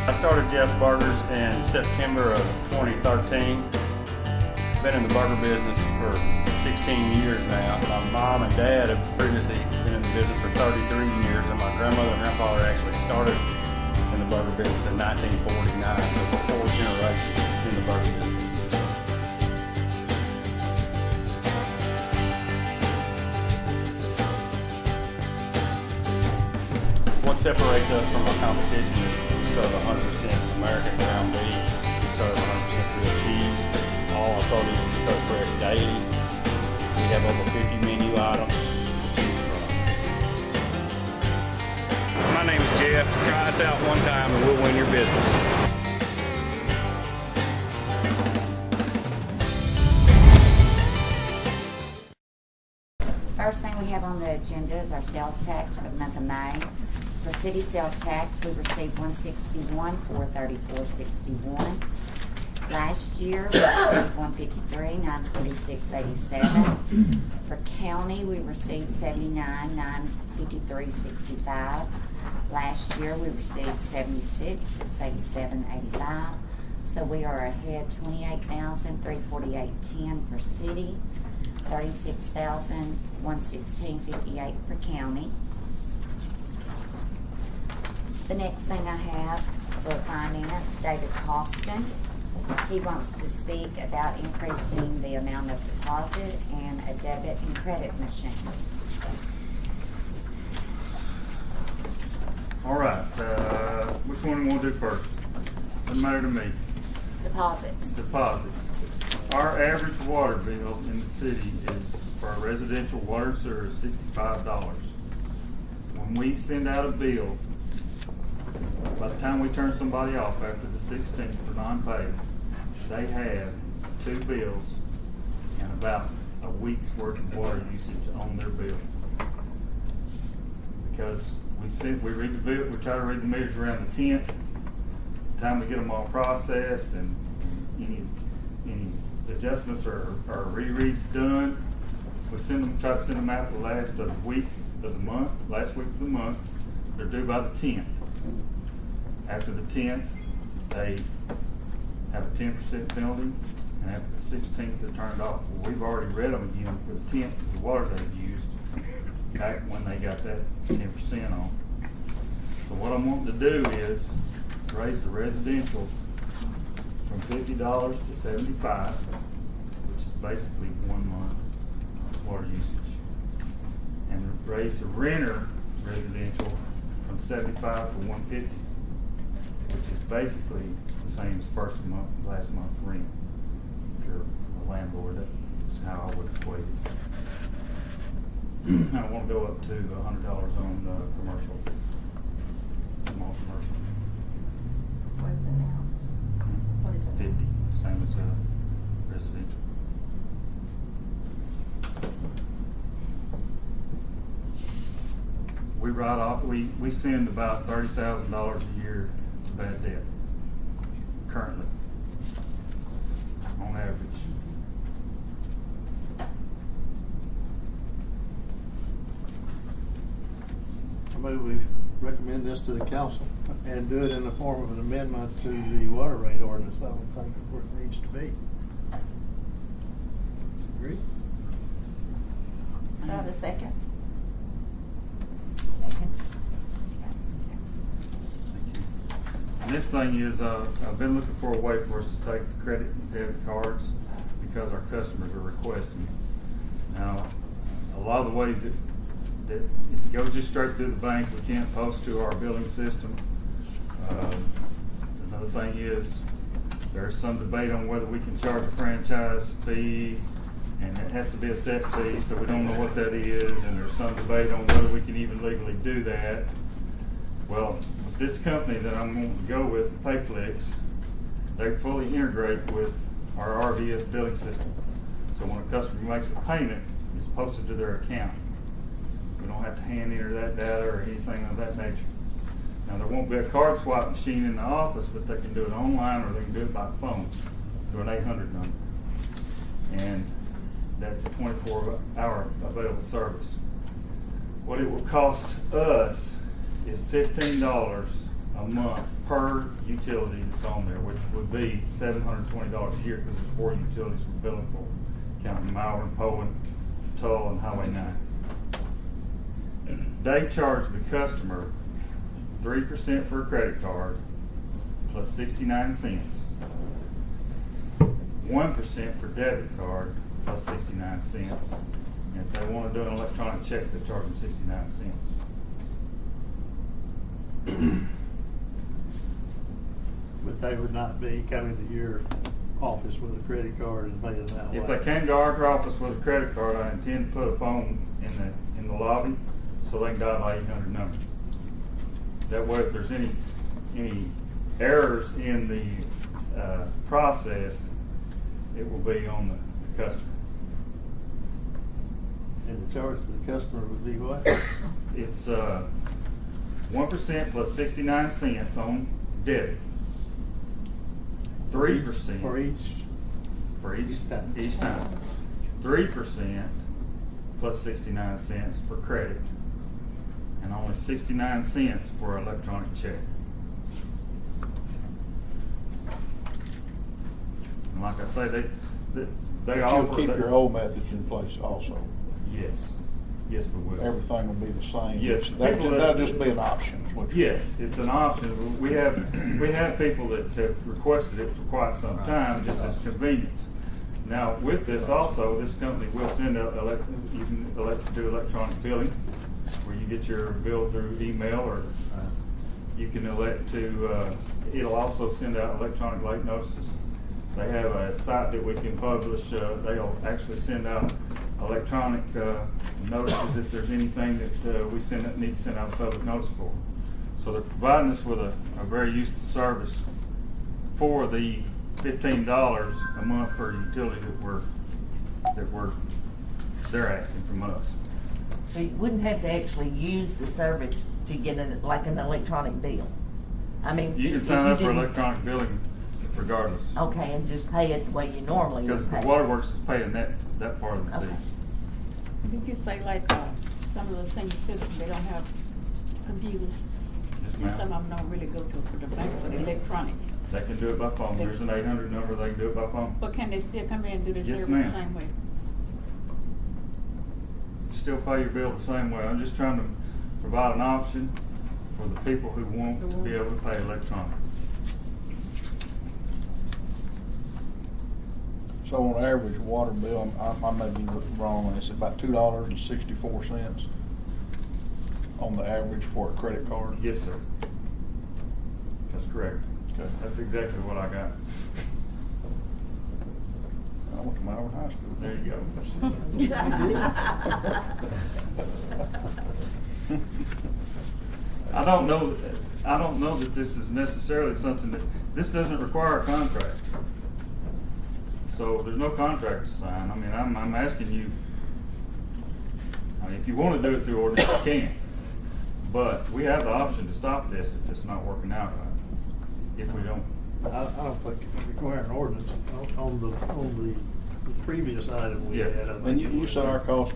I started Jeff's Burgers in September of 2013. Been in the burger business for 16 years now. My mom and dad have previously been in the business for 33 years, and my grandmother and grandfather actually started in the burger business in 1949, so we're 4 generations in the burger business. What separates us from our competition is we serve 100% American ground beef. We serve 100% real cheese. All our produce is cut fresh daily. We have over 50 menu items to choose from. My name is Jeff. Try us out one time and we'll win your business. First thing we have on the agenda is our sales tax for the month of May. For city sales tax, we received $161, $434.61. Last year, we received $153, $946.87. For county, we received $79, $953.65. Last year, we received $76, $687.85. So we are ahead $28,348.10 for city, $36,116.58 for county. The next thing I have for finance, David Costin. He wants to speak about increasing the amount of deposit and a debit and credit machine. All right, which one do you want to do first? Doesn't matter to me. Deposits. Deposits. Our average water bill in the city is, for a residential water and sewer, is $65. When we send out a bill, by the time we turn somebody off after the 16th for non-pay, they have 2 bills and about a week's worth of water usage on their bill. Because we read the bill, we try to read the meters around the 10th, the time we get them all processed and any adjustments or rereads done, we try to send them out the last of the week of the month, last week of the month. They're due by the 10th. After the 10th, they have a 10% penalty, and after the 16th, they're turned off. Well, we've already read them again for the 10th of the water they've used back when they got that 10% on. So what I'm wanting to do is raise the residential from $50 to $75, which is basically 1 month water usage, and raise the renter residential from $75 to $150, which is basically the same as last month rent. If you're a landlord, that's how I would equate it. I want to go up to $100 on commercial, small commercial. What is it now? What is it? 50, same as residential. We write off. We send about $30,000 a year to bad debt currently, on average. I move we recommend this to the council and do it in the form of an amendment to the water rate ordinance. I would think where it needs to be. Agree? Do I have a second? Second. The next thing is, I've been looking for a way for us to take credit and debit cards because our customers are requesting it. Now, a lot of the ways that if it goes just straight through the bank, we can't post to our billing system. Another thing is, there's some debate on whether we can charge a franchise fee, and it has to be a set fee, so we don't know what that is, and there's some debate on whether we can even legally do that. Well, with this company that I'm going to go with, Payflix, they fully integrate with our RVS billing system. So when a customer makes a payment, it's posted to their account. We don't have to hand enter that data or anything of that nature. Now, there won't be a card swap machine in the office, but they can do it online or they can do it by phone through an 800 number. And that's a 24-hour available service. What it will cost us is $15 a a month per utility that's on there, which would be $720 a year, because there's 4 utilities we're billing for, counting Malvern, Poland, Tull, and Highway 9. They charge the customer 3% for a credit card plus 69 cents. 1% for debit card plus 69 cents. And if they want to do an electronic check, they charge them 69 cents. But they would not be coming to your office with a credit card and paying that way. If they can go to our office with a credit card, I intend to put a phone in the lobby so they can dial the 800 number. That way, if there's any errors in the process, it will be on the customer. And the charge to the customer would be what? It's 1% plus 69 cents on debit. 3% For each. for Each time. Each time. 3% plus 69 cents for credit, and only 69 cents for electronic check. And like I say, they But offer. you'll keep your old methods in place also. Yes, yes, we will. Everything will be the same. Yes, That'll just be an option. is what you're- Yes, it's an option. We have people that have requested it for quite some time, just as convenience. Now, with this also, this company will send out, you can elect to do electronic billing, where you get your bill through email, or you can elect to, it'll also send out electronic late notices. They have a site that we can publish, they'll actually send out electronic notices if there's anything that we need to send out a public notice for. So they're providing us with a very useful service for the $15 a month per utility they're asking from us. So you wouldn't have to actually use the service to get like an electronic bill. I mean, You can if sign you up for didn't- electronic billing regardless, Okay, and just pay it the way you normally would because the pay. waterworks is paying that part of the Okay. fee. Did you say like some of the senior citizens, they don't have computers? Yes, And ma'am. some of them don't really go to the bank for the electronic. They can do it by phone. There's an 800 number, they can do it by phone. But can they still come in and do the Yes, service ma'am. the same way? Still pay your bill the same way. I'm just trying to provide an option for the people who want to be able to pay electronic. So on average, water bill, I may be wrong, it's about $2.64 on the average for a credit card. Yes, sir. That's correct. Okay. That's exactly what I got. I went to Malvern High School. There you go. I don't know that this is necessarily something this doesn't require a contract. So there's no contract to sign. I mean, I'm asking you, I mean, if you want to do it through ordinance, you can. But we have the option to stop this if it's not working out right. If we don't. I don't think it would require an ordinance on the previous item we Yeah. had. I think And it you would. said our cost,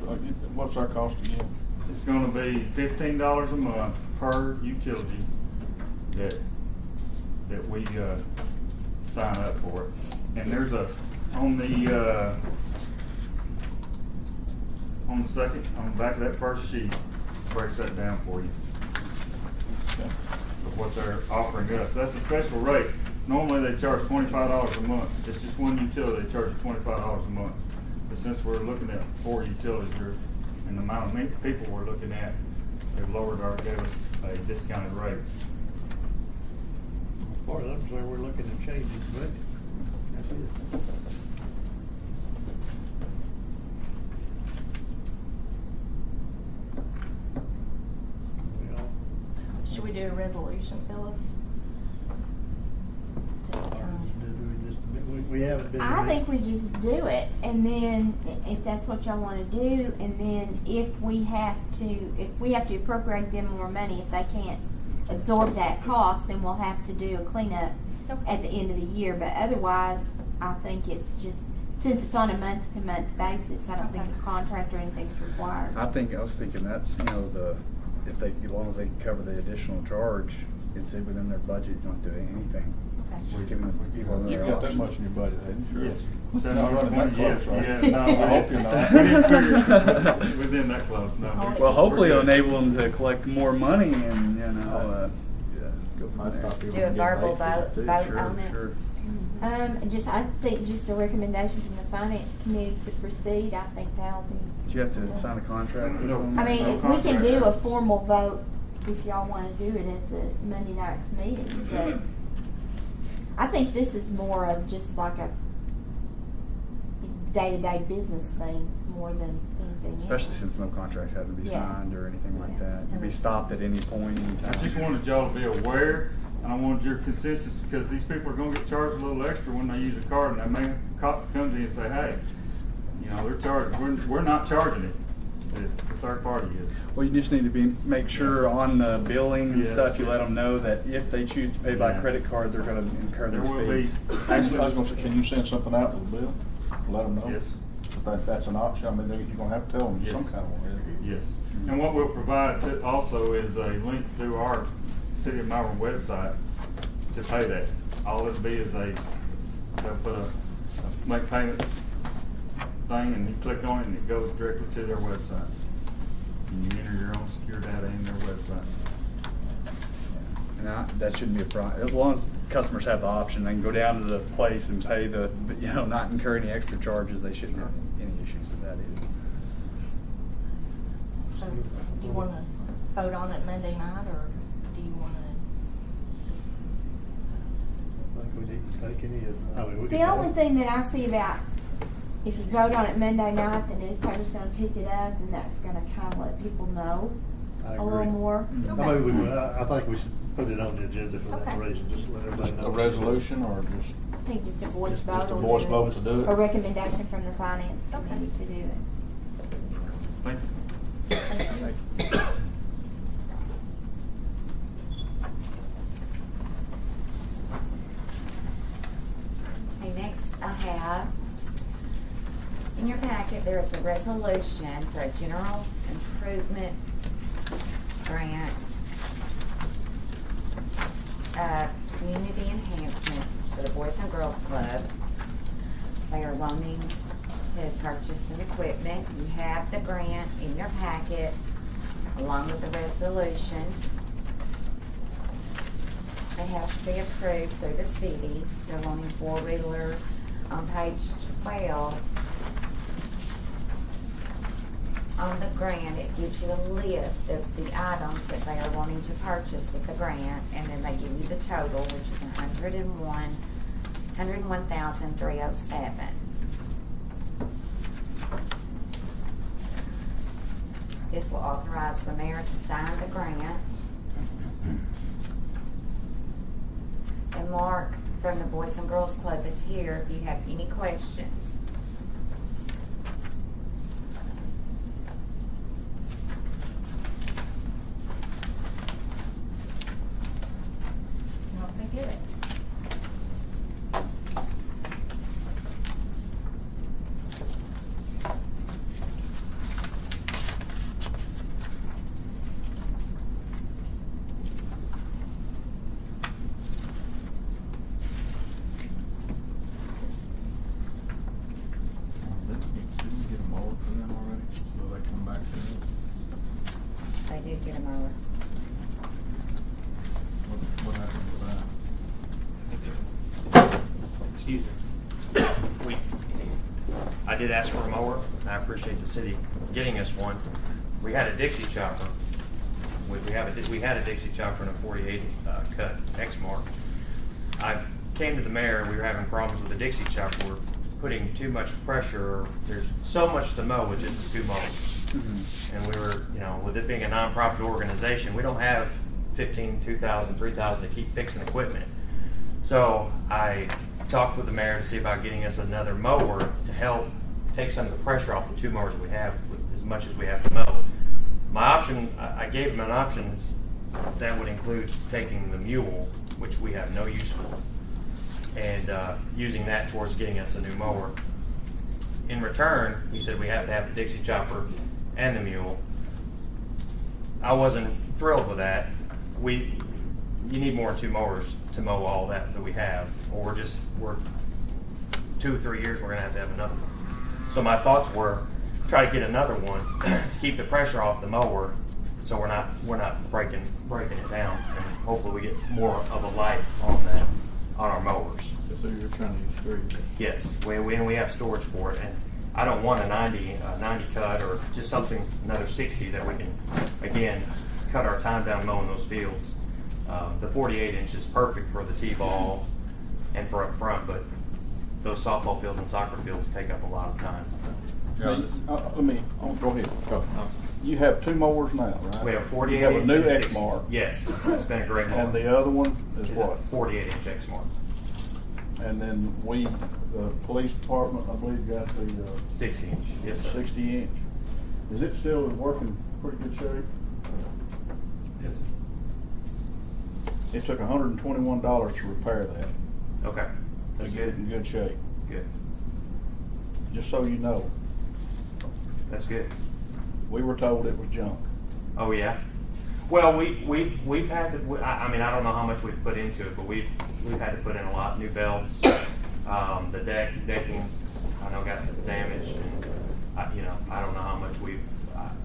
what's our cost again? It's gonna be $15 a month per utility that we sign up for it. And there's on the back of that first sheet, breaks that down for you. Of what they're offering us. That's a special rate. Normally they charge $25 a month. It's just one utility, they charge $25 a month. But since we're looking at 4 utilities here, and the amount of people we're looking at, they've gave us a discounted rate. As far as I'm concerned, we're looking to change the budget. That's it. Well, Should we do a resolution, Phyllis? we haven't been. I think we just do it, and then if that's what y'all wanna do, and then if we have to appropriate them more money, if they can't absorb that cost, then we'll have to do a cleanup at the end of the year, but otherwise, I think it's just, since it's on a month-to-month basis, I don't think a contract or anything's required. I was thinking that's, as long as they can cover the additional charge, it's within their budget, you don't do anything. Okay. Just giving the people another You've got that option. much in your budget, haven't you? Yes. You're not running that Yes, close, right? yeah, no, I hope you're not. We didn't figure within that close, no. Well, hopefully it'll enable them to collect more money and, you know, go from Might there. stop people Do a from getting verbal late fees, too. vote Sure, on it. sure. I think just a recommendation from the finance committee to proceed, I think that'll be. Do you have to sign a contract with No. them? I mean, No we can contract. do a formal vote if y'all wanna do it at the Monday night's meeting, but I think this is more of just like a day-to-day business thing more than anything else. Especially since no contract had to be Yeah. signed or anything like Yeah. that. You'd be stopped at any point, I anytime. just wanted y'all to be aware, and I wanted your consensus, because these people are gonna get charged a little extra when they use a card, and that man cop comes in and say, hey, you know, they're charging, we're not charging it, the third party is. Well, you just need to make sure on the billing and Yes. stuff, you let them know that if they choose to pay by Yeah. credit card, they're gonna incur There those will be. fees. Actually, I was gonna say, can you send something out to the bill? Let them know? Yes. If that's an option, I mean, you're gonna have to tell them Yes. some kind of way. Yes, and what we'll provide also is a link to our City of Malvern website to pay that. All it'll be is they'll put a make payments thing, and you click on it, and it goes directly to their website. And you enter your own secure data in their website. And that shouldn't be a problem. As long as customers have the option, they can go down to the place and pay not incur any extra charges, they shouldn't have any issues with that either. So, do you wanna vote on it Monday night, or do you wanna just? I think we need to take any, I mean, we The can. only thing that I see about, if you vote on it Monday night, the newspaper's gonna pick it up, and that's gonna kinda let people know I a little agree. more. I mean, I think we should put it on the agenda for that Okay. reason, just to let everybody know. A resolution or just? I think just a voice Just vote. a or voice just vote to do it. A recommendation from the finance committee to do it. Thank you. Okay, next I have, in your packet, there is a resolution for a general improvement grant, community enhancement for the Boys and Girls Club. They are wanting to purchase some equipment. You have the grant in your packet along with the resolution. It has to be approved through the city. They're wanting four-wheelers. On page 12, on the grant, it gives you a list of the items that they are wanting to purchase with the grant, and then they give you the total, which is $101,307. This will authorize the mayor to sign the grant. And Mark from the Boys and Girls Club is here if you have any questions. Help me get it. Didn't we get a mower for them already, so they come back to us? They did get a mower. What happened with that? Excuse me. I did ask for a mower, and I appreciate the city getting us one. We had a Dixie chopper. We had a Dixie chopper and a 48 cut X-Mark. I came to the mayor, and we were having problems with the Dixie chopper. We're putting too much pressure. There's so much to mow with just the two mowers. And we were, with it being a nonprofit organization, we don't have 15, 2,000, 3,000 to keep fixing equipment. So I talked with the mayor to see about getting us another mower to help take some of the pressure off the two mowers we have with as much as we have to mow. My option, I gave him an option that would include taking the mule, which we have no use for, and using that towards getting us a new mower. In return, he said we have to have the Dixie chopper and the mule. I wasn't thrilled with that. you need more than 2 mowers to mow all that we have, or we're 2 or 3 years, we're gonna have to have another one. So my thoughts were, try to get another one to keep the pressure off the mower, so we're not breaking it down, and hopefully we get more of a life on our mowers. So you're trying to use 3. Yes, we have storage for it, and I don't want a 90 cut or just something, another 60 that we can, again, cut our time down mowing those fields. The 48 inch is perfect for the T-ball and for up front, but those softball fields and soccer fields take up a lot of time. Go ahead. You have 2 mowers now, right? We have a 48 You have a inch new and a 60. Exmark. Yes, it's been a great mower. And the other one is It's a what? 48 inch Exmark. And then the police department, I believe, got the 60 inch, yes sir. 60 inch. Is it still in working pretty good shape? Yes. It took $121 to repair that. Okay, that's To get it good. in good shape. Good, Just so you know, that's good. we were told it was junk. Oh yeah. Well, we've had to. I mean, I don't know how much we've put into it, but we've had to put in a lot. New belts, the decking, I know got damaged, and I don't know how much we've.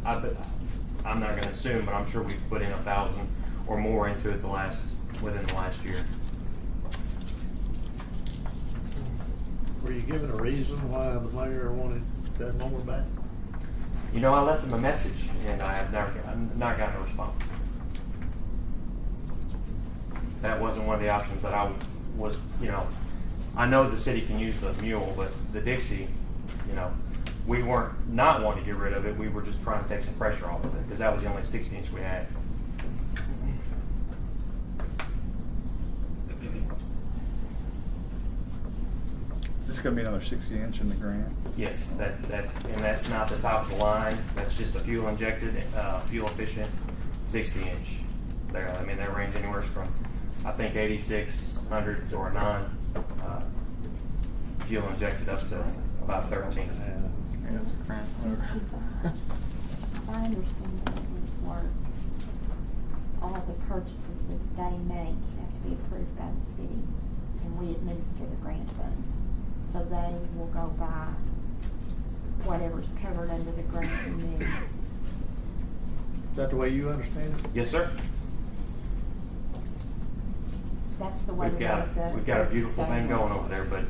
I'm not going to assume, but I'm sure we've put in 1,000 or more into it within the last year. Were you given a reason why the mayor wanted that mower back? I left him a message, and I've not gotten a response. That wasn't one of the options that I was, I know the city can use the mule, but the Dixie, we weren't not wanting to get rid of it. We were just trying to take some pressure off of it, because that was the only 60 inch we had. Is this gonna be another 60 inch in the grant? Yes, and that's not the top of the line. That's just a fuel injected, fuel efficient 60 inch. They range anywhere from, I think, 8,600 or a 9 fuel injected up to about 13. Yeah, it's a cramp. I understand that it was work. All the purchases that they make have to be approved by the city, and we administer the grant funds. So they will go by whatever's covered under the grant, and then Is that the way you understand it? Yes, sir. that's the way We've we got make the. we've got a beautiful thing going over there, but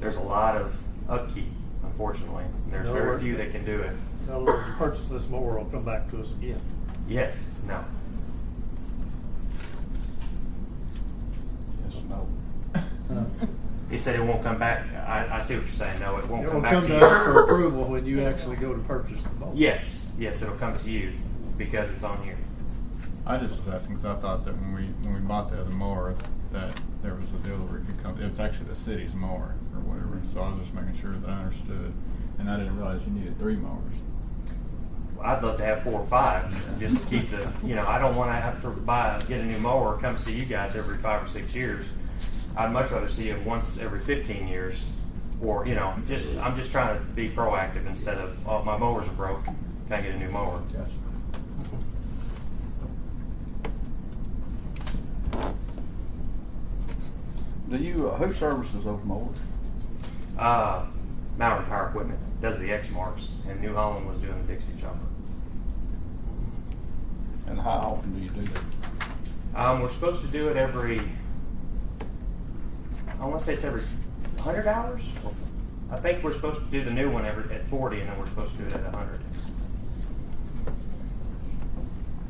there's a lot of upkeep, unfortunately. There's No, very we're- few that can do it. In other words, the purchase of this mower will come back to us again. Yes, no. Yes, no. He said it won't come back. I see what you're saying. No, it won't It come will back come to to you. us for approval when you actually go to purchase the mower. Yes, it'll come to you because it's on here. I just was asking because I thought that when we bought the other mower, that there was a deal where it could come. It's actually the city's mower or whatever. So I was just making sure that I understood, and I didn't realize you needed 3 mowers. I'd love to have 4 or 5 just to keep the. I don't want to have to get a new mower, come see you guys every 5 or 6 years. I'd much rather see it once every 15 years, or I'm just trying to be proactive instead of, oh, my mowers are broke, can I get a new mower? Gotcha. Do you, who services those mowers? Malvern Power Equipment does the X marks, and New Holland was doing the Dixie chopper. And how often do you do that? We're supposed to do it every. I want to say it's every 100 hours. I think we're supposed to do the new one at 40, and then we're supposed to do it at 100.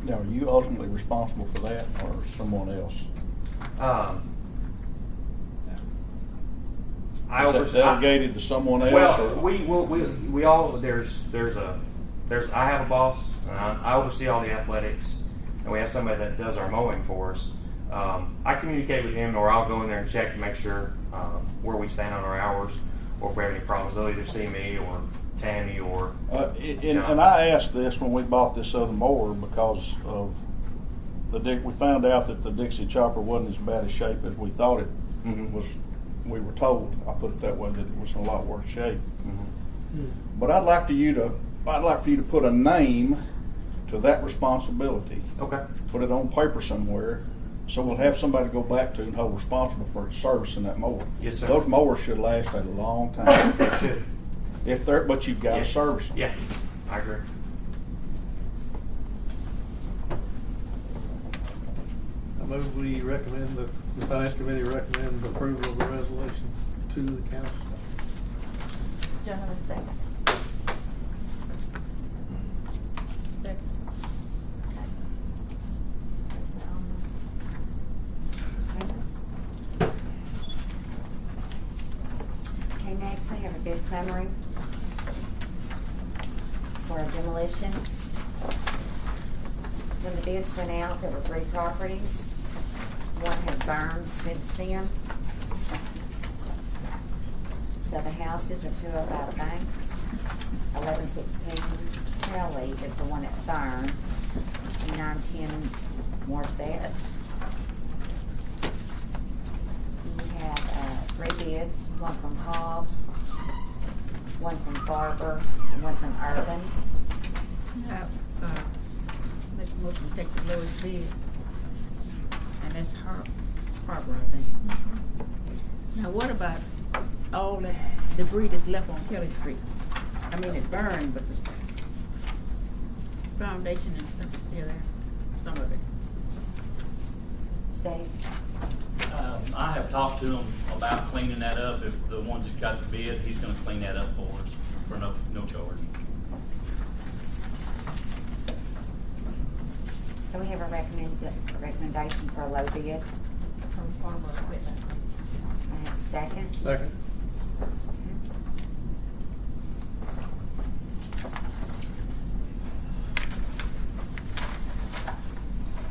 Now, are you ultimately responsible for that, or someone else? Is that delegated to someone else? Well, or? we all there's I have a boss, and I oversee all the athletics, and we have somebody that does our mowing for us. I communicate with him, or I'll go in there and check to make sure where we stand on our hours, or if we have any problems. They'll either see me or Tammy or John. And I asked this when we bought this other mower because of we found out that the Dixie chopper wasn't as bad a shape as we thought it was. We were told, I put it that way, that it was in a lot worse shape. But I'd like for you to put a name to that responsibility. Okay. Put it on paper somewhere, So we'll have somebody to go back to and hold responsible for servicing that mower. Yes, sir. Those mowers should last a long time. They should. If they're, but you've got Yeah. to service them. Yeah, I agree. I move we recommend, the finance committee recommend approval of the resolution to the council. Do I have a second? Second. Okay, next I have a bid summary for a demolition. When the bids went out, there were 3 properties. One has burned since then. So the houses are 205 Banks, 1116 Kelly is the one that burned, and 910 Morstead. We have 3 bids, one from Hobbs, one from Barber, and one from Urban. Make a motion to take the lowest bid. And that's Harbor, I think. Now, what about all that debris that's left on Kelly Street? I mean, it burned, but the foundation and stuff is still there, some of it. Steve? I have talked to him about cleaning that up. If the ones that got the bid, he's gonna clean that up for us for no charge. So we have a recommendation for a low bid. From Farmer Equipment. I have a second. Second.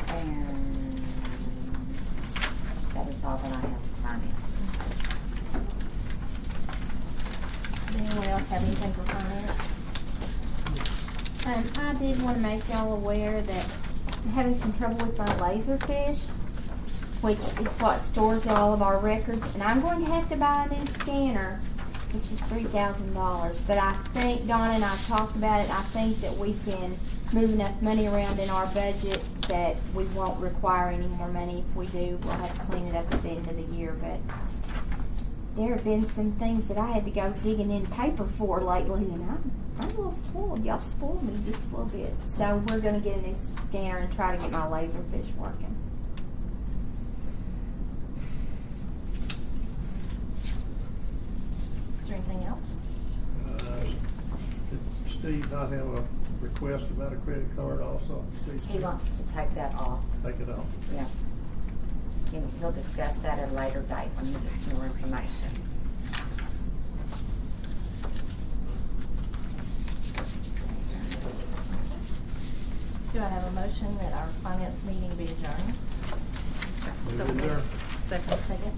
And that is all that I have to finance. Does anyone else have anything for finance? I did want to make y'all aware that I'm having some trouble with my Laserfish, which is what stores all of our records, and I'm going to have to buy a new scanner, which is $3,000. But I think, Donna and I talked about it, I think that we can move enough money around in our budget that we won't require any more money. If we do, we'll have to clean it up at the end of the year, but there have been some things that I had to go digging in paper for lately, and I'm a little spoiled. Y'all spoiled me just a little bit. So we're gonna get a new scanner and try to get my Laserfish working. Is there anything else? Did Steve not have a request about a credit card also? He wants to take that off, Take it off. yes. He'll discuss that at a later date when he gets more information. Do I have a motion that our finance meeting be adjourned? Move it there. Second. Second.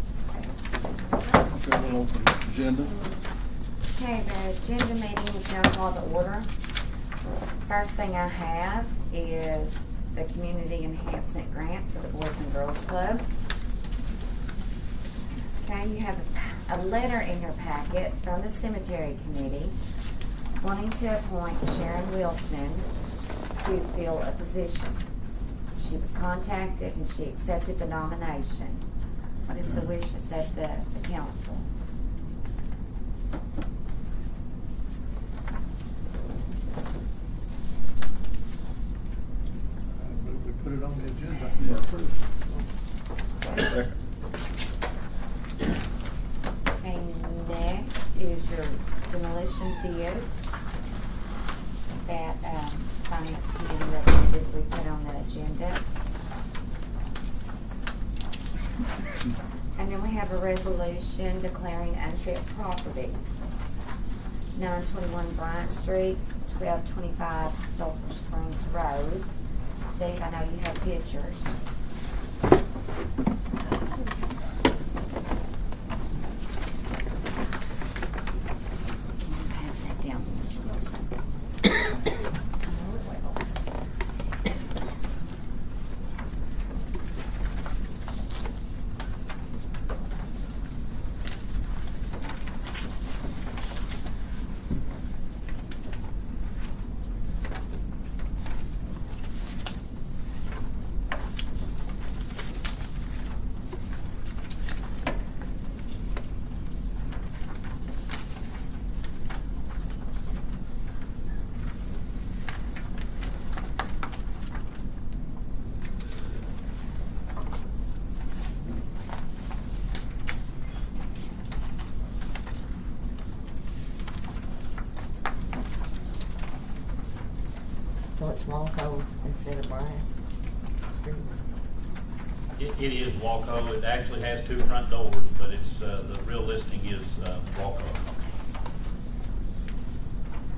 Okay, we'll open the agenda. Okay, the agenda meeting is now called to order. First thing I have is the Community Enhancement Grant for the Boys and Girls Club. Okay, you have a letter in your packet from the Cemetery Committee wanting to appoint Sharon Wilson to fill a position. She was contacted and she accepted the nomination. What is the wishes of the council? I move we put it on the agenda for approval. Second. And next is your demolition bids that Finance Committee recommended we put on the agenda. And then we have a resolution declaring unfit properties. 921 Bryant Street, 1225 Sulphur Springs Road. Steve, I know you have pictures. Pass that down, Mr. Wilson. Walco instead of Bryant Street? It is Walco. It actually has 2 front doors, but it's, the real listing is, Walco.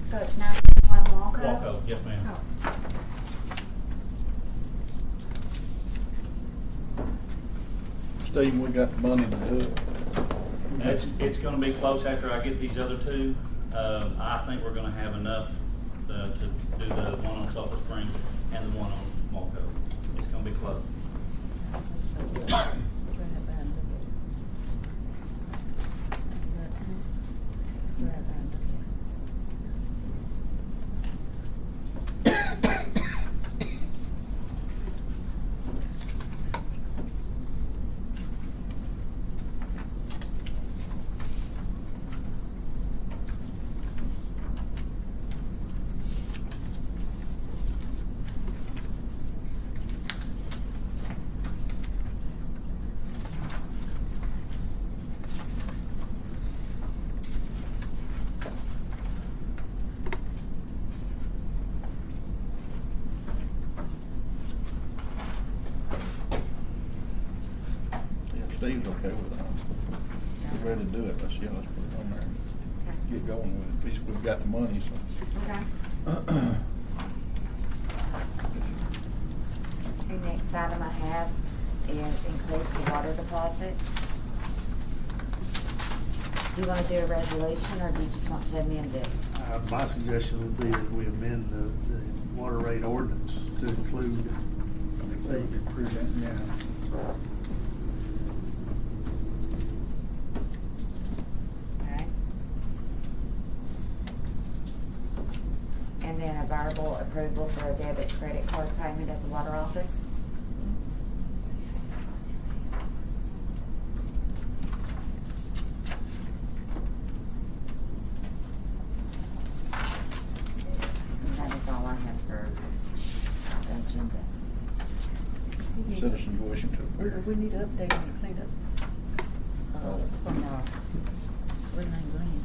So it's 911 Walco? Walco, yes ma'am. Oh. Steve, we got the money to do it. It's gonna be close after I get these other 2. I think we're gonna have enough, to do the one on Sulphur Spring and the one on Walco. It's gonna be close. Yeah, Steve's okay with that. We're ready to do it, let's put it on there. Get going with it, at least we've got the money, so. Okay. The next item I have is increase the water deposit. Do you want to do a resolution, or do you just want to amend it? My suggestion would be that we amend the water rate ordinance to include Yeah. Okay. And then a verbal approval for a debit credit card payment at the water office. And that is all I have for the agenda. Citizens wishing to appear. We need to update on the cleanup. From our, what's her name, Green?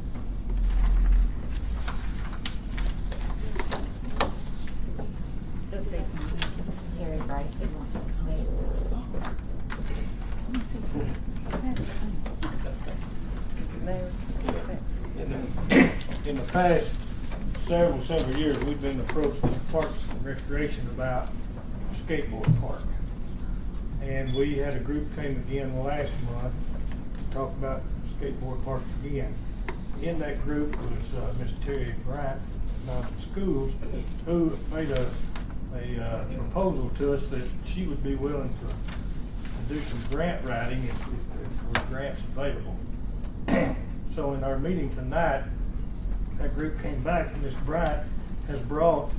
Update on that. Terry Bracy wants to speak. Let me see. Larry, In the past several years, we've been approached as Parks and Recreation about a skateboard park. And we had a group came again last month to talk about skateboard parks again. In that group was Miss Terry Bryant from schools, who made a proposal to us that she would be willing to do some grant writing if there were grants available. So in our meeting tonight, that group came back, and Ms. Bryant has brought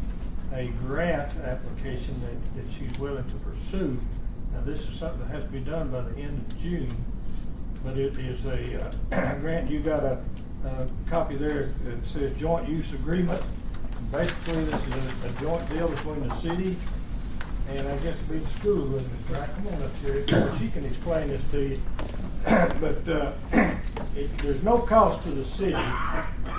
a grant application that she's willing to pursue. Now, this is something that has to be done by the end of June, but it is a grant. You got a copy there that says joint use agreement. Basically, this is a joint deal between the city and I guess the school with Ms. Bryant. Come on up here, so she can explain this to you. But there's no cost to the city,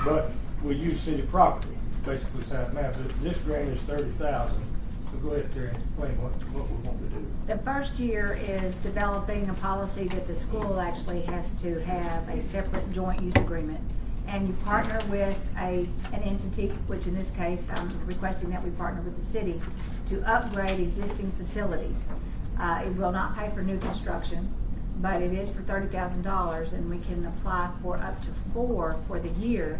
but we use city property. Basically, is how it matters. This grant is $30,000. So go ahead, Terry, and explain what we want to do. The first year is developing a policy that the school actually has to have a separate joint use agreement. And you partner with an entity, which in this case, I'm requesting that we partner with the city to upgrade existing facilities. It will not pay for new construction, but it is for $30,000, and we can apply for up to 4 for the year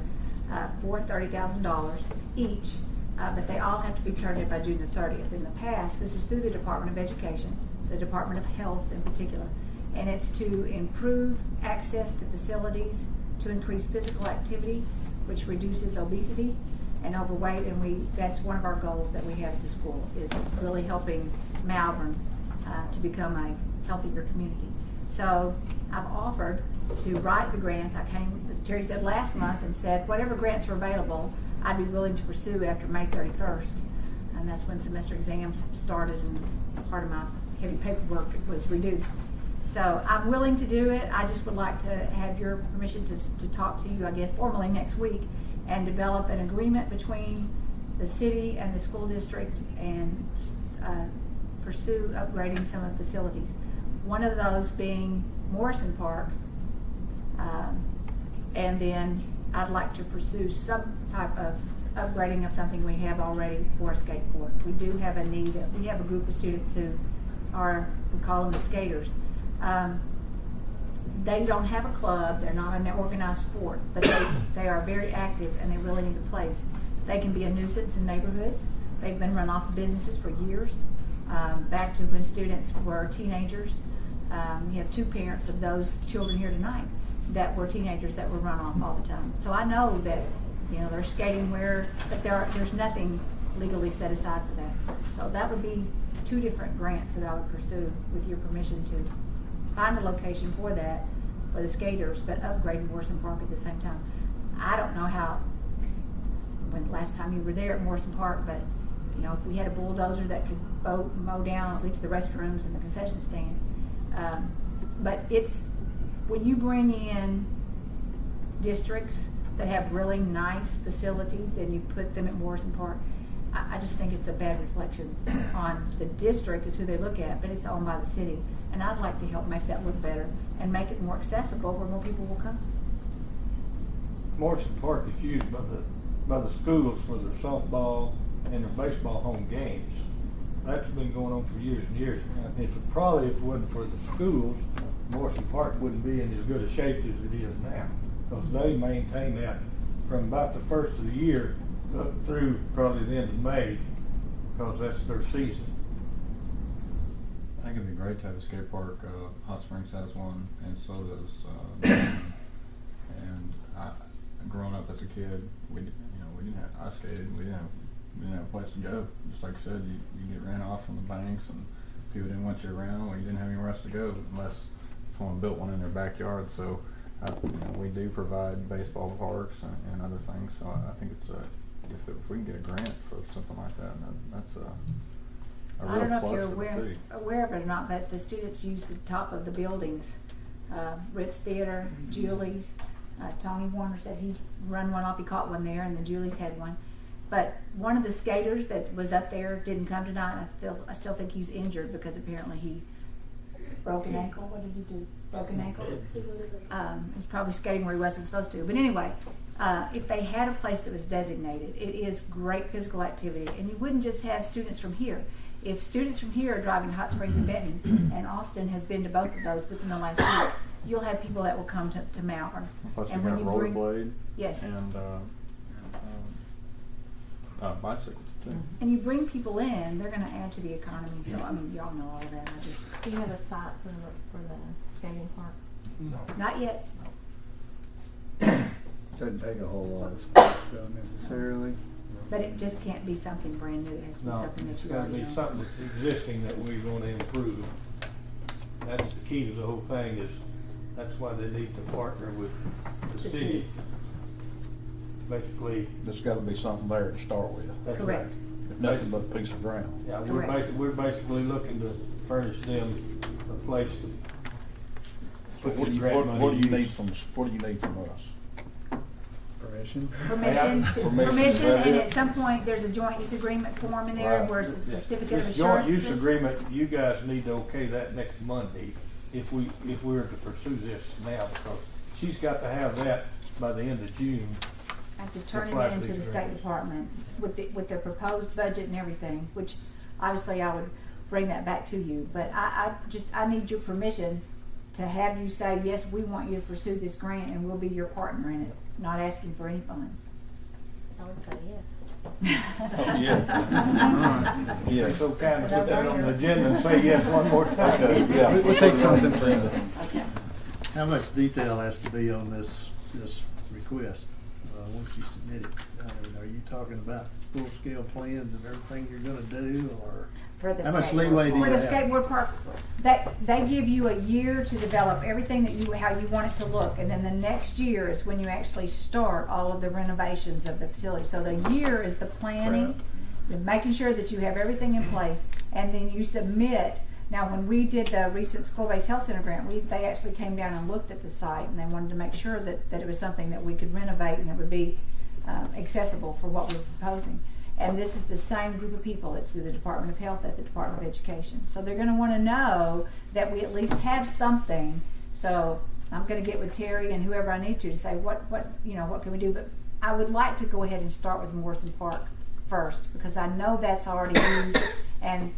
for $30,000 each. But they all have to be turned in by June the 30th. In the past, this is through the Department of Education, the Department of Health in particular, and it's to improve access to facilities, to increase physical activity, which reduces obesity and overweight, and that's one of our goals that we have at the school, is really helping Malvern to become a healthier community. So I've offered to write the grants. I came, as Terry said, last month and said, whatever grants are available, I'd be willing to pursue after May 31st. And that's when semester exams started and part of my heavy paperwork was reduced. So I'm willing to do it. I just would like to have your permission to talk to you, I guess, formally next week and develop an agreement between the city and the school district and pursue upgrading some of the facilities. One of those being Morrison Park. And then I'd like to pursue some type of upgrading of something we have already for a skateboard. We do have a need. We have a group of students who are, we call them the skaters. They don't have a club, they're not an organized sport, but they are very active and they really need a place. They can be a nuisance in neighborhoods. They've been run off of businesses for years, back to when students were teenagers. We have 2 parents of those children here tonight that were teenagers that were run off all the time. So I know that, you know, there's skating wear, but there's nothing legally set aside for that. So that would be 2 different grants that I would pursue with your permission to find a location for that, for the skaters, but upgrade Morrison Park at the same time. I don't know how, when last time you were there at Morrison Park, but you know, if we had a bulldozer that could mow down at least the restrooms and the concession stand. But it's, when you bring in districts that have really nice facilities and you put them at Morrison Park, I just think it's a bad reflection on the district is who they look at, but it's owned by the city. And I'd like to help make that look better and make it more accessible where more people will come. Morrison Park is used by the schools for their softball and their baseball home games. That's been going on for years and years. And if it wasn't for the schools, Morrison Park wouldn't be in as good a shape as it is now. Because they maintain that from about the first of the year up through probably the end of May, because that's their season. I think it'd be great to have a skate park. Hot Springs has one, and so does. And growing up as a kid, we didn't have. I skated. We didn't have a place to go. Just like you said, you get ran off from the banks, and people didn't want you around. Well, you didn't have anywhere else to go unless someone built one in their backyard. So, we do provide baseball parks and other things. So I think it's if we can get a grant for something like that, that's a I don't know if plus you're for the city. aware of it or not, but the students use the top of the buildings. Ritz Theater, Julie's, Tony Warner said he's run one off, he caught one there, and then Julie's had one. But one of the skaters that was up there didn't come tonight. I still think he's injured because apparently he broke an ankle. What did he do? Broke an ankle? He's probably skating where he wasn't supposed to. But anyway, if they had a place that was designated, it is great physical activity. And you wouldn't just have students from here. If students from here are driving to Hot Springs and Benton, and Austin has been to both of those within the last week, you'll have people that will come to Malvern. Plus and you when got you bring, rollerblade. yes, And bicycle too. and you bring people in, they're going to add to the economy. So I mean, y'all know all of that. I just Do you have a site for the skating park? No. not yet. Doesn't take a whole lot of space though necessarily. But it just can't be something brand new. It has to be No, something that it's you gotta already be own. something that's existing that we're gonna improve. That's the key to the whole thing is, that's why they need to partner with the city. Basically, There's gotta be something there to start with. that's right. Correct. If nothing but a piece of ground. Yeah, Correct. we're basically looking to furnish them a place to put What the do grant money you to need use. from us? Permission? Permission, Permission, is permission, that and it? at some point, there's a joint use agreement form in there Right. where it's a Yeah. certificate of This joint assurance. use agreement, you guys need to okay that next Monday if we're to pursue this now, because she's got to have that by the end of June. I have to turn Apply it for into these the State grants. Department with their proposed budget and everything, which obviously I would bring that back to you. But I need your permission to have you say, yes, we want you to pursue this grant and we'll be your partner in it, not asking for any funds. I would say yes. Oh, yeah. You're so kind to put that on the agenda and say yes one more time. Yeah. We'll take something from the. Okay. How much detail has to be on this request, once you submit it? I mean, are you talking about full-scale plans of everything you're gonna do, or For the how much skateboard leeway do you park. have? For the skateboard park, they give you a year to develop everything how you want it to look, and then the next year is when you actually start all of the renovations of the facility. So the year is the planning, the making sure that you have everything in place, and then you submit. Now, when we did the recent school-based health center grant, they actually came down and looked at the site, and they wanted to make sure that it was something that we could renovate and that would be accessible for what we were proposing. And this is the same group of people. It's through the Department of Health at the Department of Education. So they're gonna wanna know that we at least have something. So I'm gonna get with Terry and whoever I need to say what can we do? But I would like to go ahead and start with Morrison Park first, because I know that's already used, and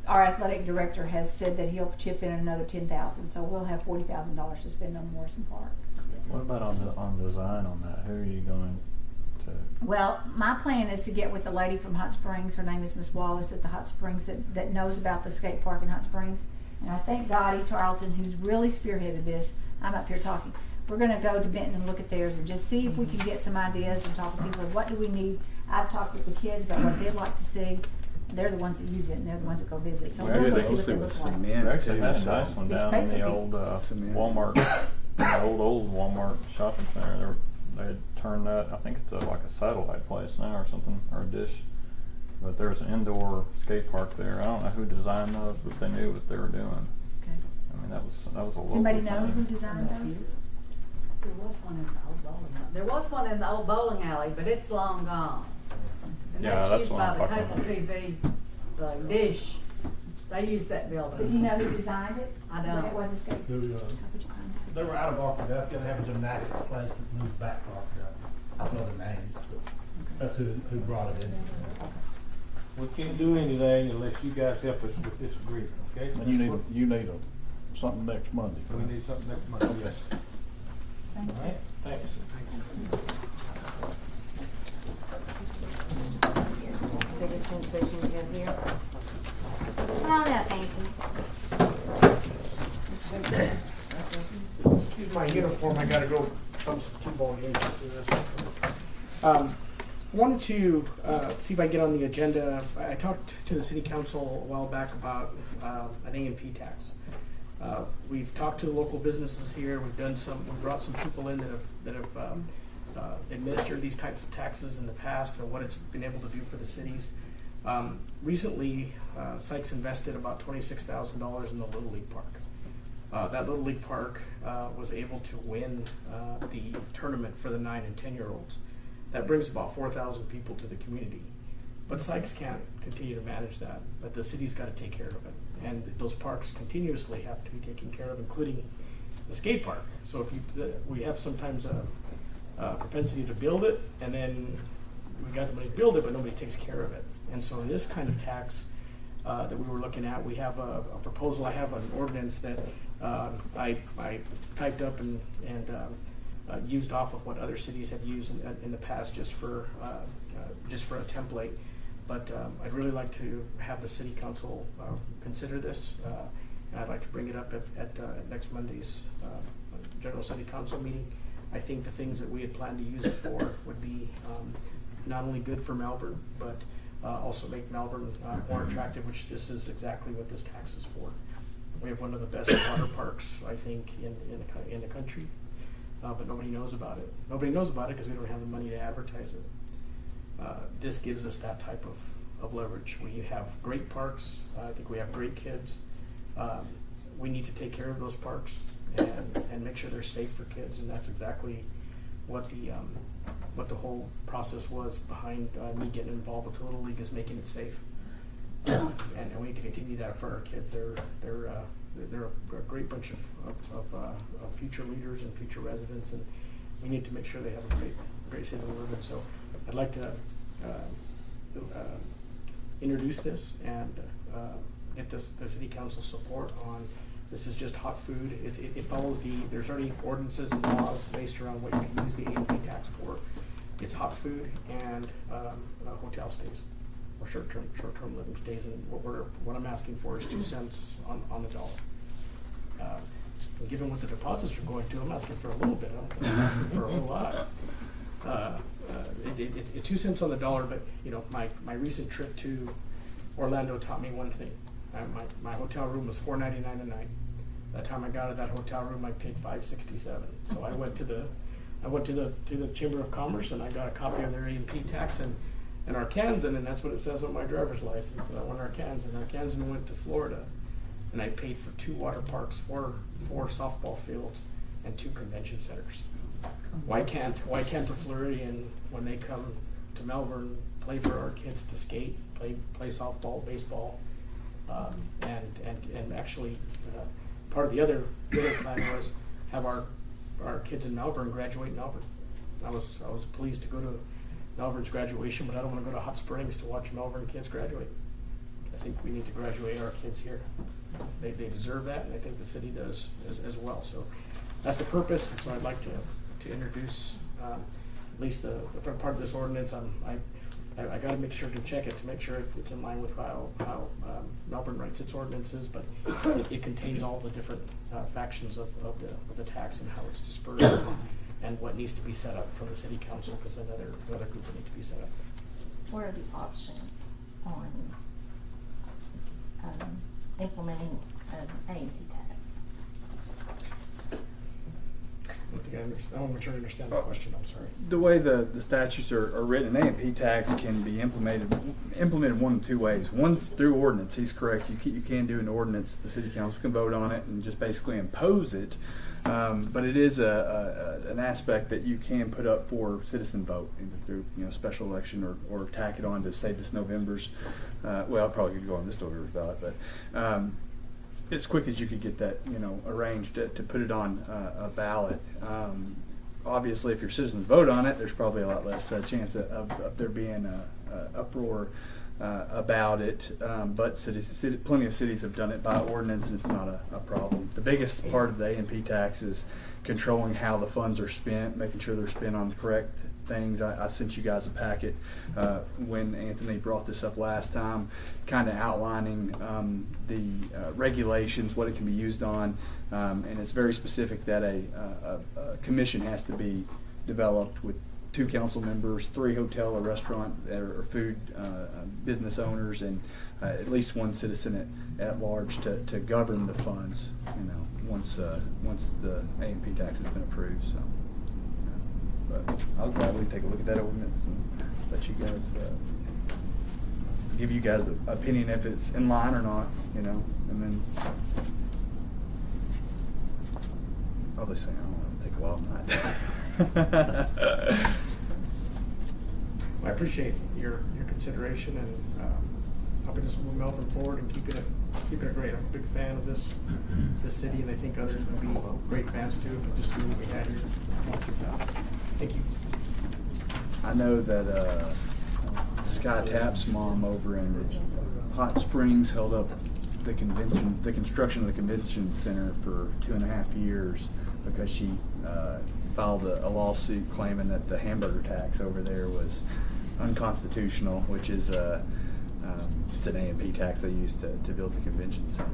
our athletic director has said that he'll chip in another $10,000, so we'll have $40,000 to spend on Morrison Park. What about on design on that? Who are you going to? Well, my plan is to get with the lady from Hot Springs. Her name is Miss Wallace at the Hot Springs that knows about the skate park in Hot Springs. And I think Dottie Tarleton, who's really spearheaded this, I'm up here talking. We're going to go to Benton and look at theirs and just see if we can get some ideas and talk to people. What do we need? I've talked with the kids about what they'd like to see. They're the ones that use it, and they're the ones that go visit. So we'll go see what they look like. We actually had a nice one It's down in supposed the to be. old Walmart, the old Walmart shopping center. They had turned that, I think it's like a satellite place now or something, or a dish. But there's an indoor skate park there. I don't know who designed those, but they knew what they were doing. Okay. I mean, that was a local Does anybody know thing. who designed those? There was one in the old bowling alley. There was one in the old bowling alley, but it's long gone. And Yeah, that's that's used what by I'm the talking cable about. TV, the dish. They use that building. Did you know who designed it? I don't. When it was a skate? How Who, did you find it? They were out of Arkansas, they have a gymnastics place that moved back to Arkansas. I don't know the names, but that's who brought it in. We can't do anything unless you guys help us with this agreement, okay? And you need something next Monday. We need something next month, yes. Thank you. All right, thanks. Citizens wishing to go here. Come on up, Anthony. Excuse my uniform, I gotta go pump some T-ball games after this. Wanted to see if I can get on the agenda. I talked to the city council a while back about an A&P tax. We've talked to the local businesses here. We've brought some people in that have administered these types of taxes in the past and what it's been able to do for the cities. Recently, Sykes invested about $26,000 in the Little League Park. That Little League Park was able to win the tournament for the 9 and 10-year-olds. That brings about 4,000 people to the community. But Sykes can't continue to manage that. But the city's got to take care of it. And those parks continuously have to be taken care of, including the skate park. So we have sometimes a propensity to build it, and then we got the money to build it, but nobody takes care of it. And so in this kind of tax that we were looking at, we have a proposal. I have an ordinance that I typed up and used off of what other cities have used in the past, just for a template. But I'd really like to have the city council consider this, and I'd like to bring it up at next Monday's general city council meeting. I think the things that we had planned to use it for would be not only good for Malvern, but also make Malvern more attractive, which this is exactly what this tax is for. We have one of the best water parks, I think, in the country, but nobody knows about it. Nobody knows about it because we don't have the money to advertise it. This gives us that type of leverage. We have great parks. I think we have great kids. We need to take care of those parks and make sure they're safe for kids, and that's exactly what the whole process was behind me getting involved with the Little League, is making it safe. And we need to continue that for our kids. They're a great bunch of future leaders and future residents, and we need to make sure they have a great city to live in. So I'd like to introduce this and get the city council support on. This is just hot food. It follows there's already ordinances and laws based around what you can use the A&P tax for. It's hot food and hotel stays, or short-term living stays. And what I'm asking for is 2 cents on the dollar. And given what the deposits are going to, I'm asking for a little bit. I'm asking for a whole lot. It's 2 cents on the dollar, but my recent trip to Orlando taught me one thing. My hotel room was $4.99 a night. That time I got out of that hotel room, I paid $5.67. So I went to the Chamber of Commerce and I got a copy of their A&P tax and Arkansas, and that's what it says on my driver's license, that I went Arkansas. And Arkansas went to Florida, and I paid for 2 water parks, 4 softball fields, and 2 convention centers. Why can't a Floridian, when they come to Malvern, play for our kids to skate, play softball, baseball, and actually part of the other plan was have our kids in Malvern graduate in Malvern. I was pleased to go to Malvern's graduation, but I don't want to go to Hot Springs to watch Malvern kids graduate. I think we need to graduate our kids here. They deserve that, and I think the city does as well. So that's the purpose. So I'd like to introduce at least the front part of this ordinance. I got to make sure to check it to make sure it's in line with how Malvern writes its ordinances, but it contains all the different factions of the tax and how it's dispersed and what needs to be set up from the city council, because another group will need to be set up. What are the options on implementing an A&T tax? I don't make sure I understand the question. I'm sorry. The way the statutes are written, an A&P tax can be implemented one of two ways. One's through ordinance. He's correct. You can do an ordinance. The city council can vote on it and just basically impose it. But it is an aspect that you can put up for citizen vote, either through special election or tack it on to say this November's. Well, probably could go on this November's ballot, but as quick as you could get that arranged to put it on a ballot. Obviously, if your citizens vote on it, there's probably a lot less chance of there being a uproar about it. But plenty of cities have done it by ordinance, and it's not a problem. The biggest part of the A&P tax is controlling how the funds are spent, making sure they're spent on the correct things. I sent you guys a packet when Anthony brought this up last time, kind of outlining the regulations, what it can be used on, and it's very specific that a commission has to be developed with 2 council members, 3 hotel or restaurant or food business owners, and at least 1 citizen at large to govern the funds. Once the A&P tax has been approved. So. But I'll gladly take a look at that ordinance and let you guys give you guys an opinion if it's in line or not, and then obviously I don't want to take a wild night. I appreciate your consideration and helping us move Malvern forward and keeping it great. I'm a big fan of this city, and I think others would be great fans too if we just do what we had here. Thank you. I know that Sky Tap's mom over in Hot Springs held up the construction of the convention center for 2.5 years because she filed a lawsuit claiming that the hamburger tax over there was unconstitutional, which is it's an A&P tax they used to build the convention center.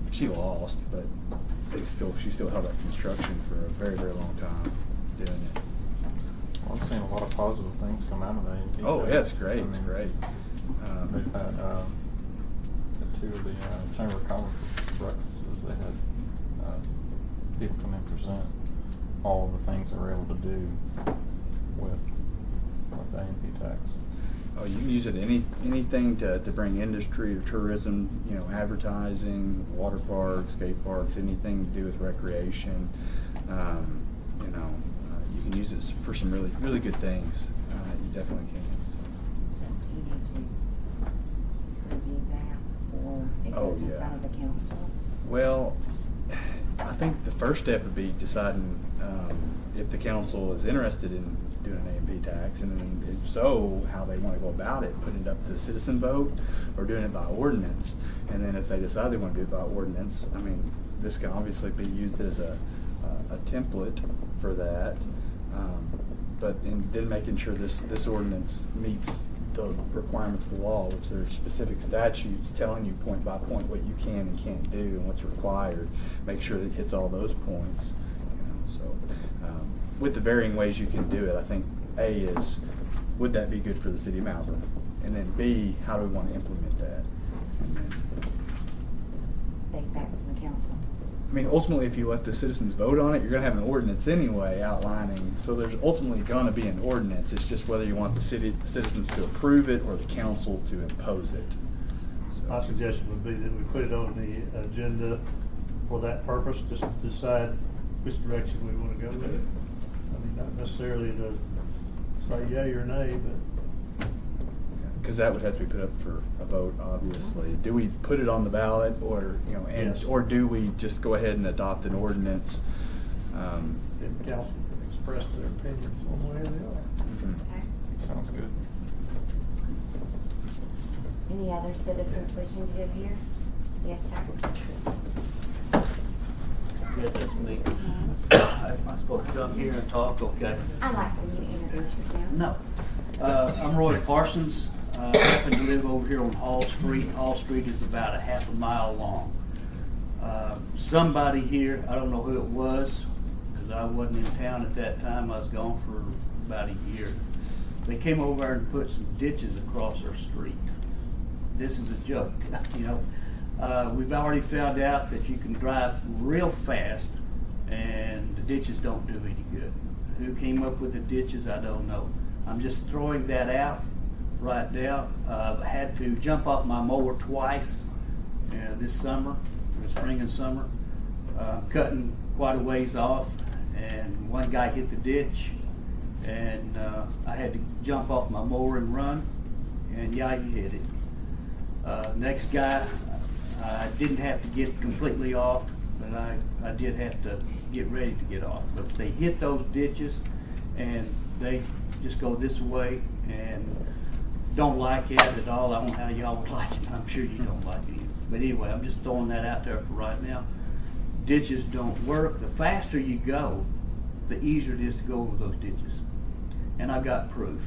But, she lost, but she still held up construction for a very, very long time doing it. Well, I've seen a lot of positive things come out of A&P. Oh yeah, it's great. It's great. They've had at 2 of the Chamber of Commerce breakfasts. They had people come in and present all of the things they were able to do with the A&P tax. Oh, you can use it anything to bring industry or tourism, advertising, water parks, skate parks, anything to do with recreation. You can use it for some really, really good things. You definitely can. So do you need to review that, or it goes in front of the council? Well, I think the first step would be deciding if the council is interested in doing an A&P tax, and then if so, how they want to go about it, putting it up to the citizen vote or doing it by ordinance. And then if they decide they want to do it by ordinance, this can obviously be used as a template for that. But then making sure this ordinance meets the requirements of the law, which there are specific statutes telling you point by point what you can and can't do and what's required. Make sure that it hits all those points. With the varying ways you can do it, I think A is, would that be good for the city of Malvern? And then B, how do we want to implement that? And then, Take that from the council. ultimately, if you let the citizens vote on it, you're going to have an ordinance anyway outlining. So there's ultimately going to be an ordinance. It's just whether you want the citizens to approve it or the council to impose it. So. My suggestion would be that we put it on the agenda for that purpose, just to decide which direction we want to go with it. Not necessarily to say yay or nay, but because that would have to be put up for a vote, obviously. Do we put it on the ballot, or, you know, and, Yes. or do we just go ahead and adopt an ordinance? If council can express their opinions one way or the other. Mhm. Sounds good. Any other citizens wishing to give here? Yes, sir. Yes, that's me. Am I supposed to come here and talk? Okay. I'd like for you to introduce yourself. No. I'm Roy Parsons. I happen to live over here on Hall Street. Hall Street is about a half a mile long. Somebody here, I don't know who it was, because I wasn't in town at that time. I was gone for about a year. They came over and put some ditches across our street. This is a joke, you know. We've already found out that you can drive real fast and the ditches don't do any good. Who came up with the ditches, I don't know. I'm just throwing that out right now. I had to jump off my mower twice this summer, spring and summer, cutting quite a ways off, and one guy hit the ditch, and I had to jump off my mower and run, and yeah, he hit it. Next guy, I didn't have to get completely off, but I did have to get ready to get off. But they hit those ditches, and they just go this way, and don't like it at all. I don't know how y'all would like it. I'm sure you don't like it either. But anyway, I'm just throwing that out there for right now. Ditches don't work. The faster you go, the easier it is to go over those ditches. And I got proof.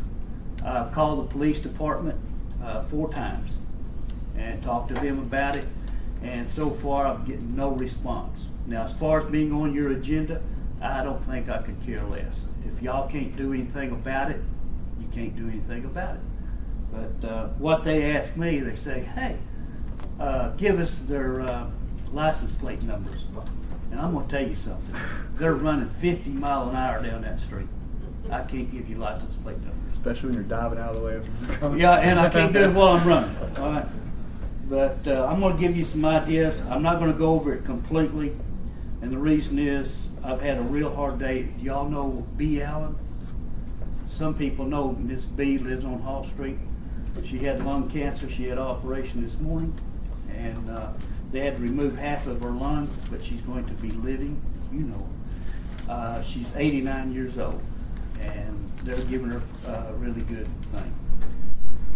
I've called the police department 4 times and talked to them about it, and so far I'm getting no response. Now, as far as being on your agenda, I don't think I could care less. If y'all can't do anything about it, you can't do anything about it. But what they ask me, they say, hey, give us their license plate numbers. And I'm going to tell you something. They're running 50 miles an hour down that street. I can't give you license plate numbers. Especially when you're diving out of the way. Yeah, and I can't do it while I'm running. All right. But I'm going to give you some ideas. I'm not going to go over it completely. And the reason is I've had a real hard day. Y'all know B. Allen? Some people know Miss B lives on Hall Street. She had lung cancer. She had an operation this morning. And they had to remove half of her lung, but she's going to be living. You know her. She's 89 years old. And they're giving her a really good thing.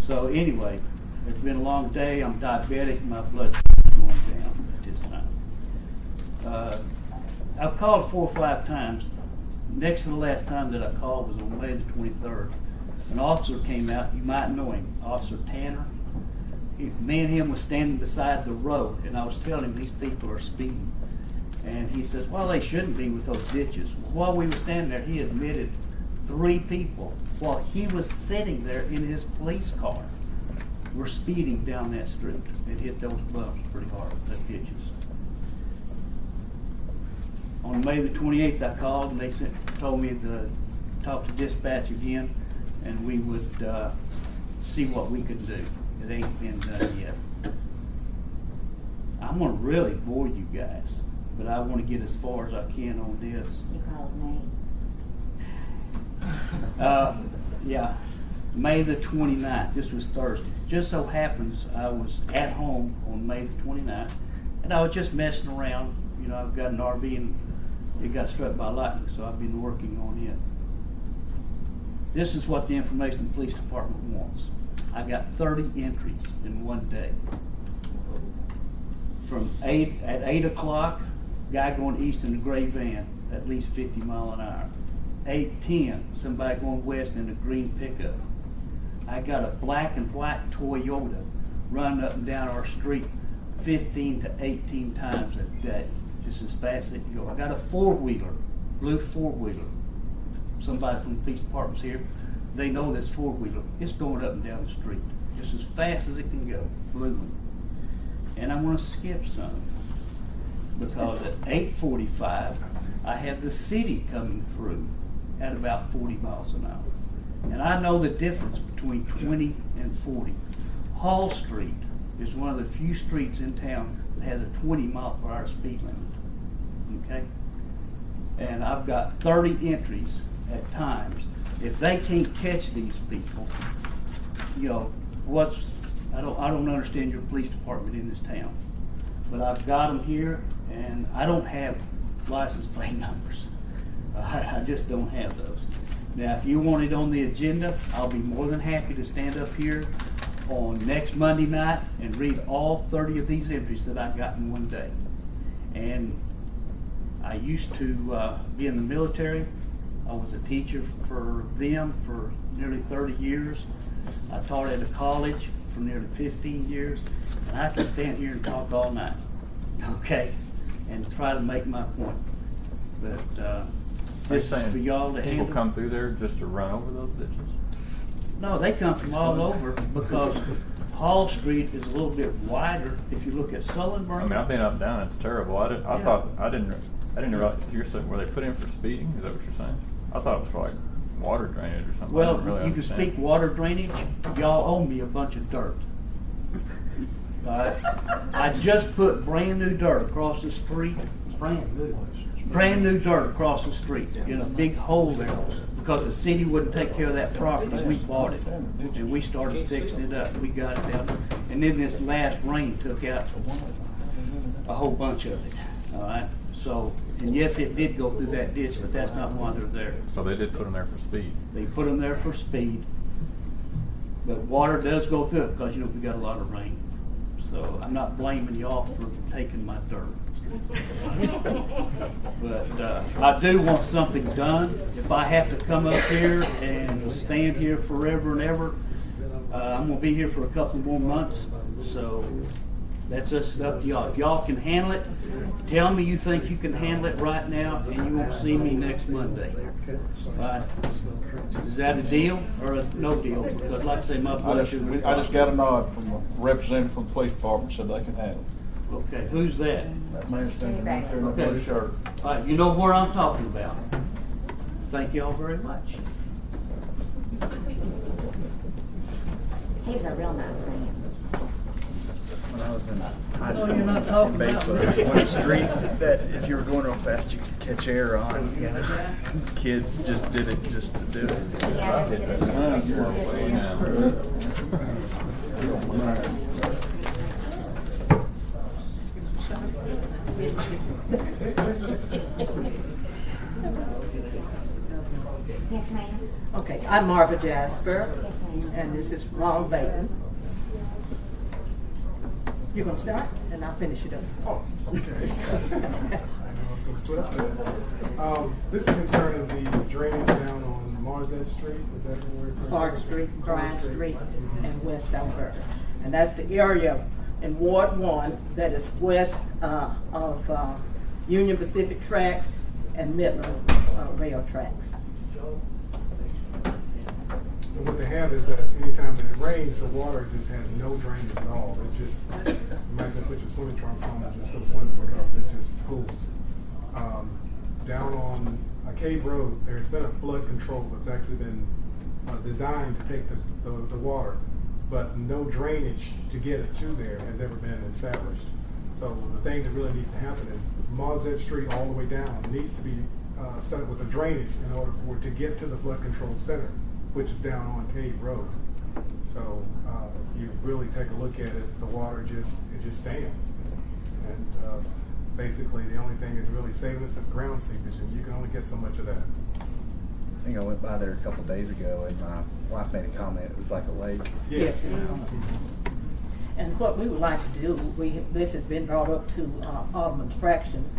So anyway, it's been a long day. I'm diabetic. My blood sugar is going down at this time. I've called 4 or 5 times. Next to the last time that I called was on May the 23rd. An officer came out. You might know him, Officer Tanner. Me and him was standing beside the road, and I was telling him these people are speeding. And he says, well, they shouldn't be with those ditches. While we were standing there, he admitted 3 people, while he was sitting there in his police car, were speeding down that street and hit those bumps pretty hard, those ditches. On May the 28th, I called and they told me to talk to dispatch again, and we would see what we could do. It ain't been done yet. I'm gonna really bore you guys, but I want to get as far as I can on this. You called me. Yeah, May the 29th. This was Thursday. Just so happens I was at home on May the 29th, and I was just messing around. You know, I've got an RV and it got struck by lightning, so I've been working on it. This is what the information the police department wants. I got 30 entries in one day. From 8 o'clock, guy going east in a gray van, at least 50 miles an hour. 8:10, somebody going west in a green pickup. I got a black and white Toyota running up and down our street 15 to 18 times a day, just as fast as it can go. I got a 4-wheeler, blue 4-wheeler. Somebody from the police department's here. They know this 4-wheeler. It's going up and down the street, just as fast as it can go, blue one. And I'm going to skip some, because at 8:45, I have the city coming through at about 40 miles an hour. And I know the difference between 20 and 40. Hall Street is one of the few streets in town that has a 20 mile per hour speed limit. Okay? And I've got 30 entries at times. If they can't catch these people, you know, I don't understand your police department in this town, but I've got them here, and I don't have license plate numbers. I just don't have those. Now, if you want it on the agenda, I'll be more than happy to stand up here on next Monday night and read all 30 of these entries that I got in one day. And I used to be in the military. I was a teacher for them for nearly 30 years. I taught at a college for nearly 15 years. And I can stand here and talk all night, okay, and try to make my point. But this is for y'all to handle. People come through there just to run over those ditches? No, they come from all over because Hall Street is a little bit wider. If you look at Sullenburg. I mean, I've been up and down, it's terrible. I didn't realize, you're saying, were they put in for speeding? Is that what you're saying? I thought it was for like water drainage or something. I Well, didn't really you can understand. speak water drainage. Y'all owe me a bunch of dirt. I just put brand new dirt across the street, brand new dirt across the street in a big hole there because the city wouldn't take care of that property. We bought it and we started fixing it up. We got it down, and then this last rain took out a whole bunch of it. All right. So, and yes, it did go through that ditch, but that's not why they're there. So they did put them there for speed? They put them there for speed, but water does go through it because, you know, we got a lot of rain. So I'm not blaming y'all for taking my dirt. But I do want something done. If I have to come up here and stand here forever and ever, I'm gonna be here for a couple more months. So that's just up to y'all. If y'all can handle it, tell me you think you can handle it right now, and you won't see me next Monday. Right? Is that a deal or a no deal? Because like I say, my I just got a nod from a representative from the police department, said they can handle it. Okay, who's that? That man standing right there in the blue shirt. All right, you know where I'm talking about. Thank y'all very much. He's a real nice man. When I was in high No, school you're not in talking about Batesville, me. there's one street that if you were going real fast, you could catch air on. Kids just did it just to do it. Yeah, Yes, ma'am. Okay, I'm Marva Jasper, Yes, ma'am. and this is Ron Baton. You're gonna start, and I'll finish it up. Oh, okay. This is concerning the drainage down on Marzette Street. Is that where we're? Clark Street, Grimes Street, and West Salford. And that's the area in Ward 1 that is west of Union Pacific Tracks and Midland Rail Tracks. And what they have is that anytime that it rains, the water just has no drainage at all. It just, you might as well put your swimming trunks on and just go swimming because it just pools. Down on Cave Road, there's been a flood control that's actually been designed to take the water, but no drainage to get it to there has ever been established. So the thing that really needs to happen is Marzette Street all the way down needs to be set up with a drainage in order for it to get to the flood control center, which is down on Cave Road. So if you really take a look at it, the water just stands. And basically the only thing is really saving us is ground seepage, and you can only get so much of that. I think I went by there a couple of days ago, and my wife made a comment. It was like a lake. Yes. And what we would like to do, this has been brought up to Alderman Fraction's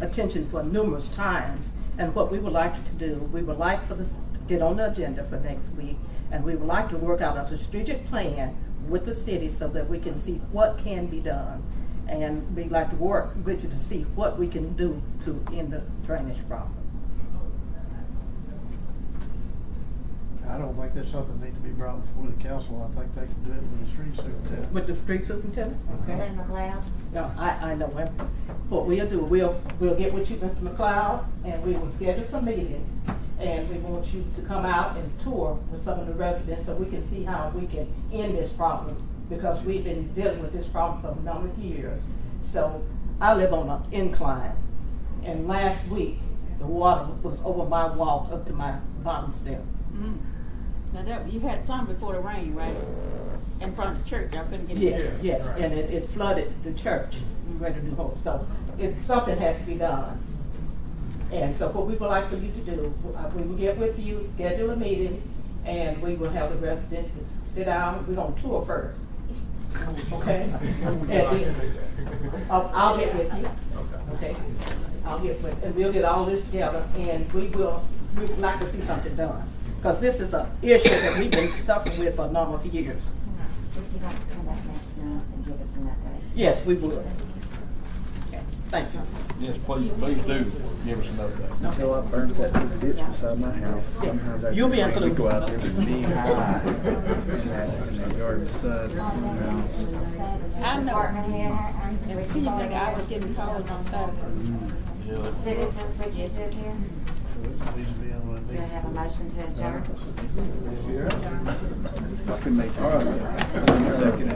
attention for numerous times. And what we would like to do, we would like for this to get on the agenda for next week, and we would like to work out a strategic plan with the city so that we can see what can be done. And we'd like to work with you to see what we can do to end the drainage problem. I don't think that's something that needs to be brought before the council. I think they can do it with the street superintendent. With the street superintendent? Okay. Lynn McLeod. No, I know him. What we'll do, we'll get with you, Mr. McLeod, and we will schedule some meetings. And we want you to come out and tour with some of the residents so we can see how we can end this problem, because we've been dealing with this problem for a number of years. So I live on an incline, and last week the water was over my walk up to my bottom step. Now that, you had some before the rain, right? in front of the church, y'all couldn't get in Yes, there. yes, and it flooded the church, where the new home, so something has to be done. And so what we would like for you to do, we will get with you, schedule a meeting, and we will have the residents sit down, we're gonna tour first. Okay? And then, I'll get with you. Okay? I'll get with, and we'll get all this together, and we'd like to see something done. Because this is an issue that we've been suffering with for a number of years. If you'd like to come back next month and give us an update. Yes, we would. Okay, thank you. Yes, please do give us an update. Until I burned that little ditch beside my house, sometimes I You'll be can included. go out there with knee high in that yard beside, I know. Department heads. It seems like I was getting calls on Saturday. Citizens wish to appear. So it needs to be on one of Do I these. have a motion to adjourn? I can make it. Second.